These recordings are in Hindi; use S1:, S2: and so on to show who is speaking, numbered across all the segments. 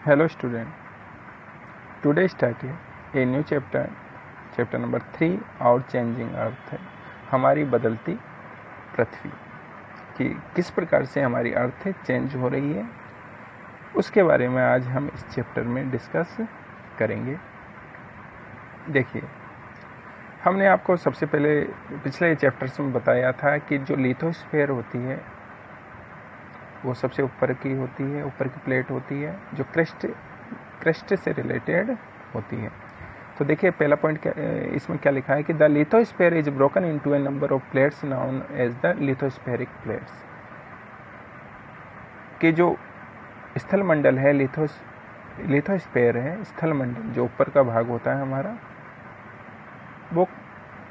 S1: Hello student, today started a new chapter number 3 our changing earth है हमारी बदलती पृथ्वी कि किस प्रकार से हमारी अर्थ चेंज हो रही है उसके बारे में आज हम इस चैप्टर में डिस्कस करेंगे। देखिए, हमने आपको सबसे पहले पिछले चैप्टर्स में बताया था कि जो लिथोस्फीयर होती है वो सबसे ऊपर की होती है, ऊपर की प्लेट होती है जो क्रस्ट से रिलेटेड होती है। तो देखिए, पहला पॉइंट क्या इसमें क्या लिखा है कि the lithosphere is broken into a number of plates known as the lithospheric plates. कि जो स्थल मंडल है, लिथोस्फीयर है, स्थल मंडल जो ऊपर का भाग होता है हमारा, वो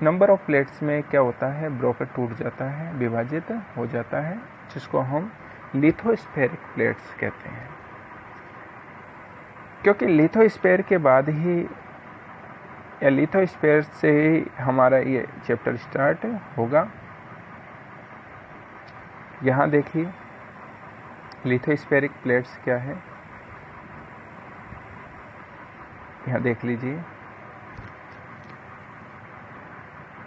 S1: नंबर ऑफ प्लेट्स में क्या होता है, ब्रोकन टूट जाता है, विभाजित हो जाता है, जिसको हम लिथोस्फेरिक प्लेट्स कहते हैं। क्योंकि लिथोस्फीयर के बाद ही या लिथोस्फीयर से ही हमारा ये चैप्टर स्टार्ट होगा। यहाँ देखिए, लिथोस्फेरिक प्लेट्स क्या है, यहाँ देख लीजिए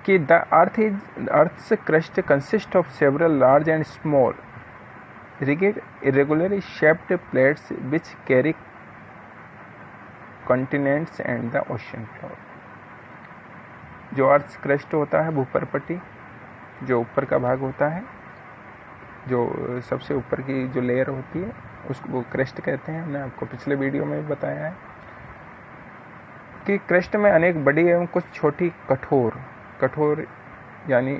S1: कि the अर्थ's crust consists of several large and small rigid irregularly shaped plates which carry continents and the ocean floor। जो अर्थ क्रस्ट होता है, भूपरपट्टी, जो ऊपर का भाग होता है, जो सबसे ऊपर की जो लेयर होती है उसको वो क्रस्ट कहते हैं। हमने आपको पिछले वीडियो में बताया है कि क्रस्ट में अनेक बड़ी एवं कुछ छोटी कठोर यानी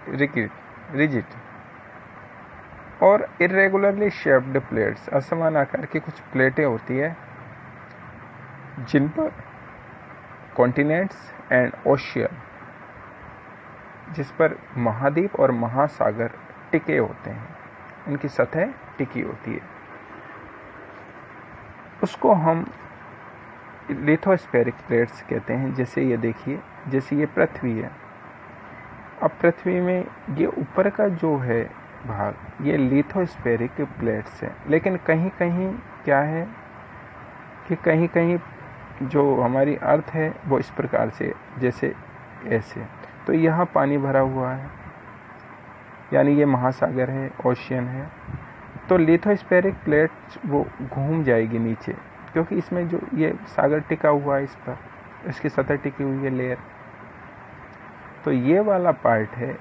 S1: रिजिड और इरेगुलरली शेप्ड प्लेट्स, असमान आकार की कुछ प्लेटें होती है जिन पर कॉन्टिनेंट्स एंड ओशियन, जिस पर महाद्वीप और महासागर टिके होते हैं, उनकी सतह टिकी होती है, उसको हम लिथोस्फेरिक प्लेट्स कहते हैं। जैसे ये देखिए, जैसे ये पृथ्वी है, अब पृथ्वी में ये ऊपर का जो है भाग, ये लिथोस्फेरिक प्लेट्स है। लेकिन कहीं कहीं क्या है कि कहीं कहीं जो हमारी अर्थ है वो इस प्रकार से, जैसे ऐसे, तो यहाँ पानी भरा हुआ है, यानी ये महासागर है, ओशियन है, तो लिथोस्फेरिक प्लेट वो घूम जाएगी नीचे, क्योंकि इसमें जो ये सागर टिका हुआ है, इस पर इसकी सतह टिकी हुई है, लेयर। तो ये वाला पार्ट है,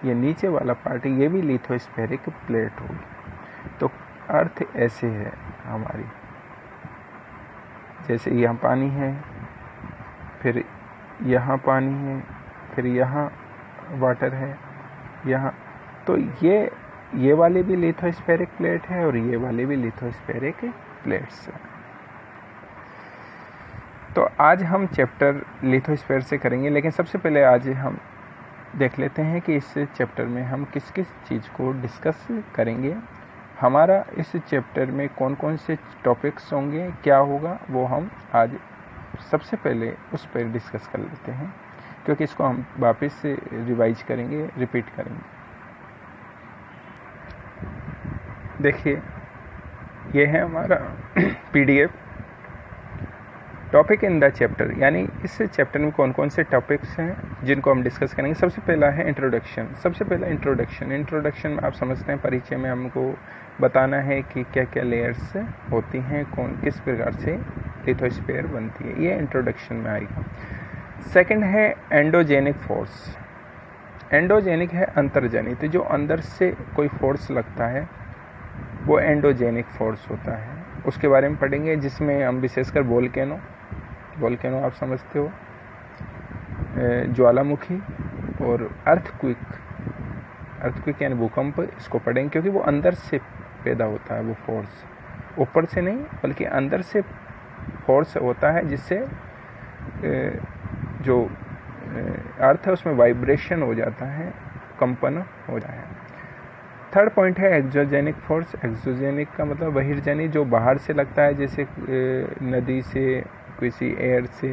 S1: ये नीचे वाला पार्ट है, ये भी लिथोस्फेरिक प्लेट होगी। तो अर्थ ऐसे है हमारी, जैसे यहाँ पानी है, फिर यहाँ पानी है, फिर यहाँ वाटर है, यहाँ, तो ये वाले भी लिथोस्फेरिक प्लेट है और ये वाले भी लिथोस्फेरिक प्लेट्स है। तो आज हम चैप्टर लिथोस्फीयर से करेंगे, लेकिन सबसे पहले आज हम देख लेते हैं कि इस चैप्टर में हम किस किस चीज़ को डिस्कस करेंगे। हमारा इस चैप्टर में कौन कौन से टॉपिक्स होंगे, क्या होगा, वो हम आज सबसे पहले उस पर डिस्कस कर लेते हैं, क्योंकि इसको हम वापस से रिवाइज करेंगे, रिपीट करेंगे। देखिए, ये है हमारा PDF topic in the chapter, यानी इस चैप्टर में कौन कौन से टॉपिक्स हैं जिनको हम डिस्कस करेंगे। सबसे पहला है इंट्रोडक्शन। सबसे पहला इंट्रोडक्शन में आप समझते हैं, परिचय में हमको बताना है कि क्या क्या लेयर्स होती हैं, किस प्रकार से लिथोस्फीयर बनती है, ये इंट्रोडक्शन में आएगा। सेकंड है एंडोजेनिक फोर्स। एंडोजेनिक है अंतर्जनित, जो अंदर से कोई फोर्स लगता है वो एंडोजेनिक फोर्स होता है, उसके बारे में पढ़ेंगे, जिसमें हम विशेषकर वोल्केनो आप समझते हो, ज्वालामुखी और अर्थक्विक यानी भूकंप, इसको पढ़ेंगे, क्योंकि वो अंदर से पैदा होता है, वो फोर्स ऊपर से नहीं बल्कि अंदर से फोर्स होता है, जिससे जो अर्थ है उसमें वाइब्रेशन हो जाता है, कंपन हो जाता है। थर्ड पॉइंट है एक्सोजेनिक फोर्स। एक्सोजेनिक का मतलब बहिर्जनी, जो बाहर से लगता है, जैसे नदी से, किसी एयर से,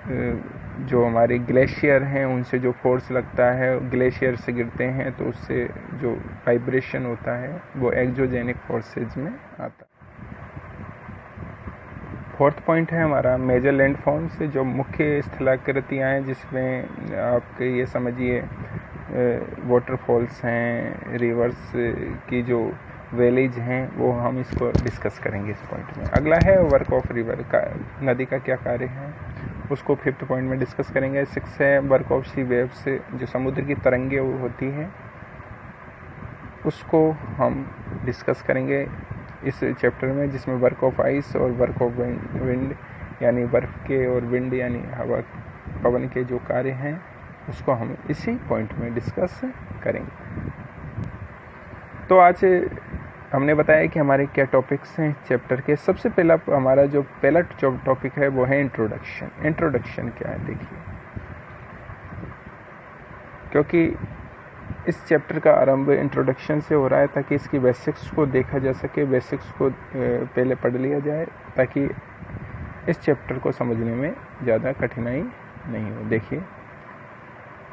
S1: जो हमारे ग्लेशियर हैं उनसे जो फोर्स लगता है, ग्लेशियर से गिरते हैं तो उससे जो वाइब्रेशन होता है वो एक्सोजेनिक फोर्सेज में आता है। फोर्थ पॉइंट है हमारा मेजर लैंडफॉर्म्स, जो मुख्य स्थलाकृतियाँ हैं जिसमें आपके ये समझिए वाटरफॉल्स हैं, रिवर्स की जो वैलीज हैं, वो हम इसको डिस्कस करेंगे इस पॉइंट में। अगला है वर्क ऑफ रिवर का, नदी का क्या कार्य है, उसको फिफ्थ पॉइंट में डिस्कस करेंगे। 6 है वर्क ऑफ सी वेव्स, जो समुद्र की तरंगें होती हैं उसको हम डिस्कस करेंगे इस चैप्टर में, जिसमें वर्क ऑफ आइस और वर्क ऑफ विंड यानी बर्फ़ के और विंड यानी हवा पवन के जो कार्य हैं उसको हम इसी पॉइंट में डिस्कस करेंगे। तो आज हमने बताया कि हमारे क्या टॉपिक्स हैं चैप्टर के। सबसे पहला हमारा जो पहला टॉपिक है वो है इंट्रोडक्शन। इंट्रोडक्शन क्या है देखिए, क्योंकि इस चैप्टर का आरंभ इंट्रोडक्शन से हो रहा है ताकि इसकी बेसिक्स को देखा जा सके, बेसिक्स को पहले पढ़ लिया जाए ताकि इस चैप्टर को समझने में ज़्यादा कठिनाई नहीं हो। देखिए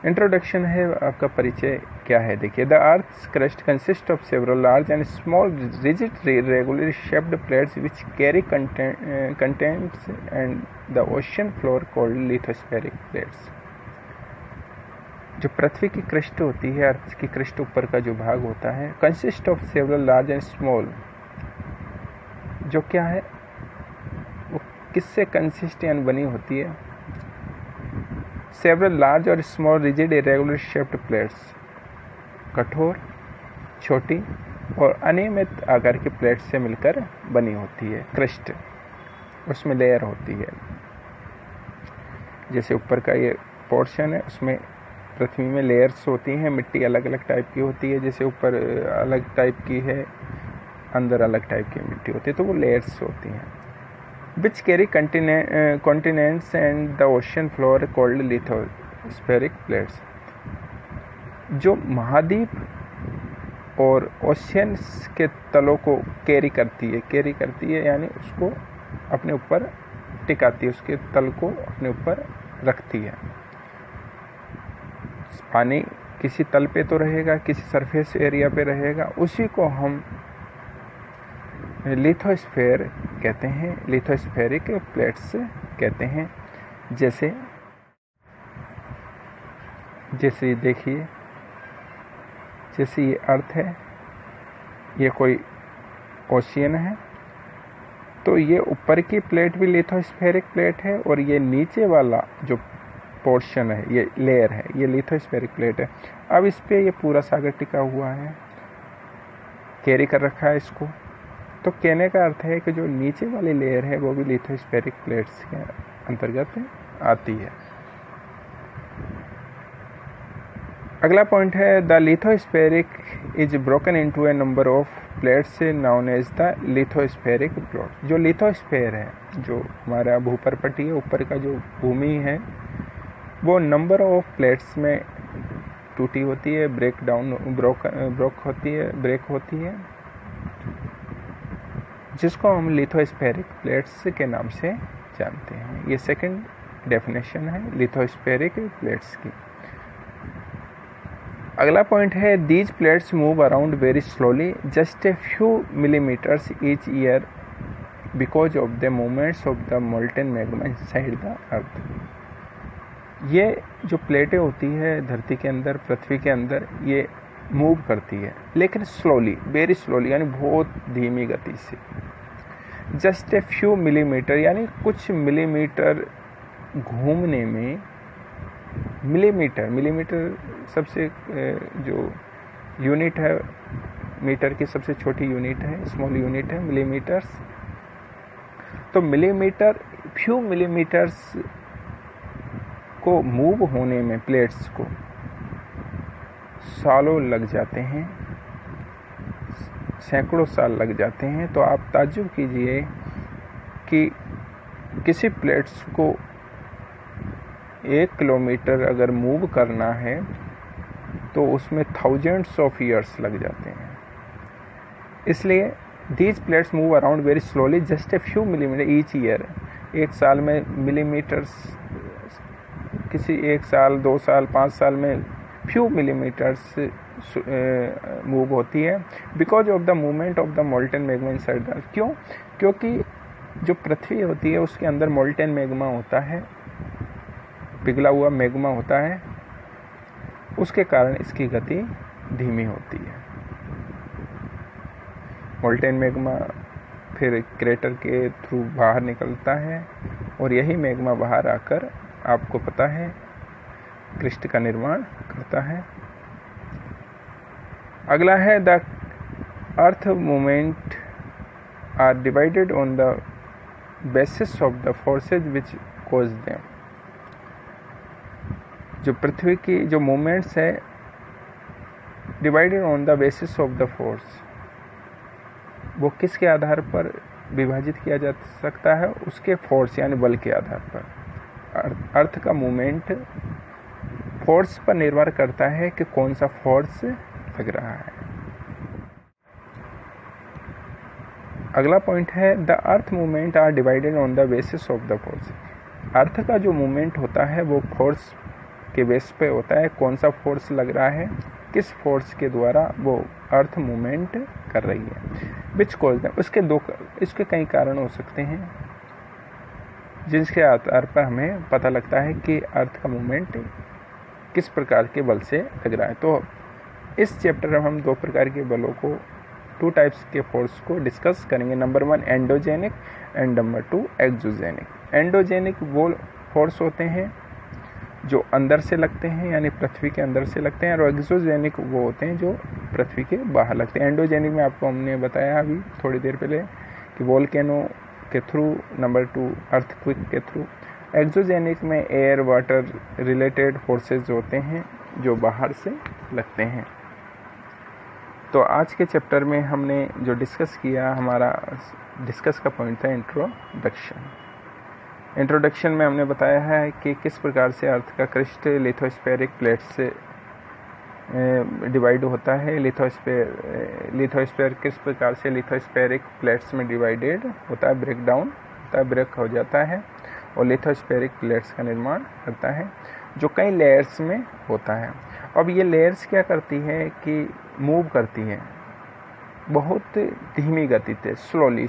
S1: इंट्रोडक्शन है आपका परिचय क्या है। देखिए the earth crust consist of several large and small rigid regularly shaped plates which carry contents and the ocean floor called lithospheric plates. जो पृथ्वी की क्रस्ट होती है, अर्थ की क्रस्ट ऊपर का जो भाग होता है, consist of several large and small, जो क्या है वो किससे कंसिस्ट यानी बनी होती है, सेवरल लार्ज और small rigid irregular shaped plates, कठोर, छोटी और अनियमित आकार की प्लेट से मिलकर बनी होती है क्रस्ट, उसमें लेयर होती है। जैसे ऊपर का ये पोर्शन है उसमें पृथ्वी में लेयर्स होती हैं, मिट्टी अलग अलग टाइप की होती है, जैसे ऊपर अलग टाइप की है, अंदर अलग टाइप की मिट्टी होती है, तो वो लेयर्स होती हैं। Which carry continents and the ocean floor called lithospheric plates, जो महाद्वीप और ओशियंस के तलों को कैरी करती है यानी उसको अपने ऊपर टिकाती है, उसके तल को अपने ऊपर रखती है। पानी किसी तल पे तो रहेगा, किसी सरफेस एरिया पे रहेगा, उसी को हम लिथोस्फेयर कहते हैं, लिथोस्फेरिक प्लेट्स कहते हैं। जैसे देखिए, जैसे ये अर्थ है, ये कोई ओशियन है, तो ये ऊपर की प्लेट भी लिथोस्फेरिक प्लेट है और ये नीचे वाला जो पोर्शन है, ये लेयर है, ये लिथोस्फेरिक प्लेट है। अब इस पे ये पूरा सागर टिका हुआ है, कैरी कर रखा है इसको, तो कहने का अर्थ है कि जो नीचे वाली लेयर है वो भी लिथोस्फेरिक प्लेट्स के अंतर्गत आती है। अगला पॉइंट है the lithospheric is broken into a number of plates known as the lithospheric plate. जो लिथोस्फेयर है, जो हमारा भूपरपटी है, ऊपर का जो भूमि है, वो नंबर ऑफ प्लेट्स में टूटी होती है, ब्रेक होती है, जिसको हम लिथोस्फेरिक प्लेट्स के नाम से जानते हैं। ये सेकंड डेफिनेशन है लिथोस्फेरिक प्लेट्स की। अगला पॉइंट है these plates move around very slowly just a few millimetres each year because of the movements of the molten magma inside the earth. ये जो प्लेटें होती है धरती के अंदर, पृथ्वी के अंदर, ये मूव करती है लेकिन स्लोली, वेरी स्लोली यानी बहुत धीमी गति से। जस्ट ए फ्यू मिलीमीटर यानी कुछ मिलीमीटर घूमने में, मिलीमीटर सबसे जो यूनिट है, मीटर की सबसे छोटी यूनिट है, स्मॉल यूनिट है मिलीमीटर्स। तो मिलीमीटर, फ्यू मिलीमीटर्स को मूव होने में प्लेट्स को सालों लग जाते हैं, सैकड़ों साल लग जाते हैं। तो आप ताज्जुब कीजिए कि किसी प्लेट्स को 1 किलोमीटर अगर मूव करना है तो उसमें थाउजेंड्स ऑफ ईयर्स लग जाते हैं। इसलिए these plates move around very slowly just a few millimetre each year. एक साल में मिलीमीटर्स, किसी 1 साल, 2 साल, 5 साल में फ्यू मिलीमीटर्स मूव होती है because of the movement of the molten magma inside the earth. क्यों? क्योंकि जो पृथ्वी होती है उसके अंदर मोल्टेन मैग्मा होता है, पिघला हुआ मैग्मा होता है, उसके कारण इसकी गति धीमी होती है। मोल्टेन मैग्मा फिर क्रेटर के थ्रू बाहर निकलता है और यही मैग्मा बाहर आकर आपको पता है क्रिस्ट का निर्माण करता है। अगला है the earth movement are divided on the basis of the forces which cause them. जो पृथ्वी की जो मूवमेंट्स है divided on the basis of the force, वो किसके आधार पर विभाजित किया जा सकता है? उसके फोर्स यानी बल के आधार पर। अर्थ का मूवमेंट फोर्स पर निर्भर करता है कि कौन सा फोर्स लग रहा है। अगला पॉइंट है the earth movement are divided on the basis of the force. Earth का जो मूवमेंट होता है वो फोर्स के बेस पे होता है। कौन सा फोर्स लग रहा है, किस फोर्स के द्वारा वो अर्थ मूवमेंट कर रही है, विच कॉज इसके कई कारण हो सकते हैं जिसके आधार पर हमें पता लगता है कि अर्थ का मूवमेंट किस प्रकार के बल से लग रहा है। तो इस चैप्टर में हम दो प्रकार के बलों को, टू टाइप्स के फोर्स को डिस्कस करेंगे। Number 1 endogenic and number 2 exogenic. Endogenic वो फोर्स होते हैं जो अंदर से लगते हैं यानी पृथ्वी के अंदर से लगते हैं, और एक्सोजेनिक वो होते हैं जो पृथ्वी के बाहर लगते हैं। एंडोजेनिक में आपको हमने बताया अभी थोड़ी देर पहले कि वोल्केनो के थ्रू, नंबर 2 अर्थक्वेक के थ्रू। एक्सोजेनिक में एयर वाटर रिलेटेड फोर्सेज होते हैं जो बाहर से लगते हैं। तो आज के चैप्टर में हमने जो डिस्कस किया, हमारा डिस्कस का पॉइंट था इंट्रोडक्शन। इंट्रोडक्शन में हमने बताया है कि किस प्रकार से अर्थ का क्रिस्ट लिथोस्फेरिक प्लेट से डिवाइड होता है। लिथोस्फेयर किस प्रकार से लिथोस्फेरिक प्लेट्स में डिवाइडेड होता है, ब्रेक डाउन होता है, ब्रेक हो जाता है और लिथोस्फेरिक प्लेट्स का निर्माण करता है जो कई लेयर्स में होता है। अब ये लेयर्स क्या करती है कि मूव करती है बहुत धीमी गति से, स्लोली।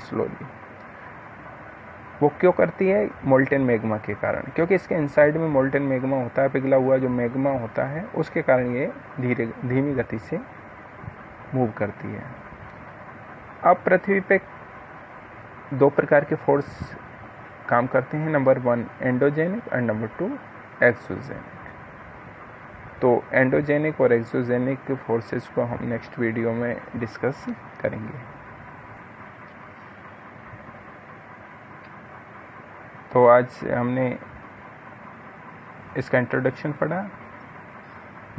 S1: वो क्यों करती है? मोल्टेन मैग्मा के कारण, क्योंकि इसके इनसाइड में मोल्टेन मैग्मा होता है, पिघला हुआ जो मैग्मा होता है, उसके कारण ये धीमी गति से मूव करती है। अब पृथ्वी पे दो प्रकार के फोर्स काम करते हैं, नंबर 1 एंडोजेनिक और नंबर 2 एक्सोजेनिक। तो एंडोजेनिक और एक्सोजेनिक फोर्सेस को हम नेक्स्ट वीडियो में डिस्कस करेंगे। तो आज हमने इसका इंट्रोडक्शन पढ़ा।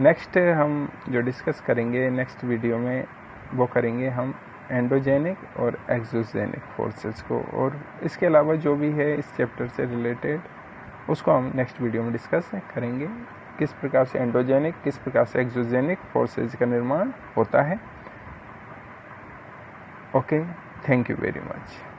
S1: नेक्स्ट हम जो डिस्कस करेंगे नेक्स्ट वीडियो में, वो करेंगे हम एंडोजेनिक और एक्सोजेनिक फोर्सेस को, और इसके अलावा जो भी है इस चैप्टर से रिलेटेड उसको हम नेक्स्ट वीडियो में डिस्कस करेंगे। किस प्रकार से एंडोजेनिक, किस प्रकार से एक्सोजेनिक फोर्सेस का निर्माण होता है। Okay, thank you very much.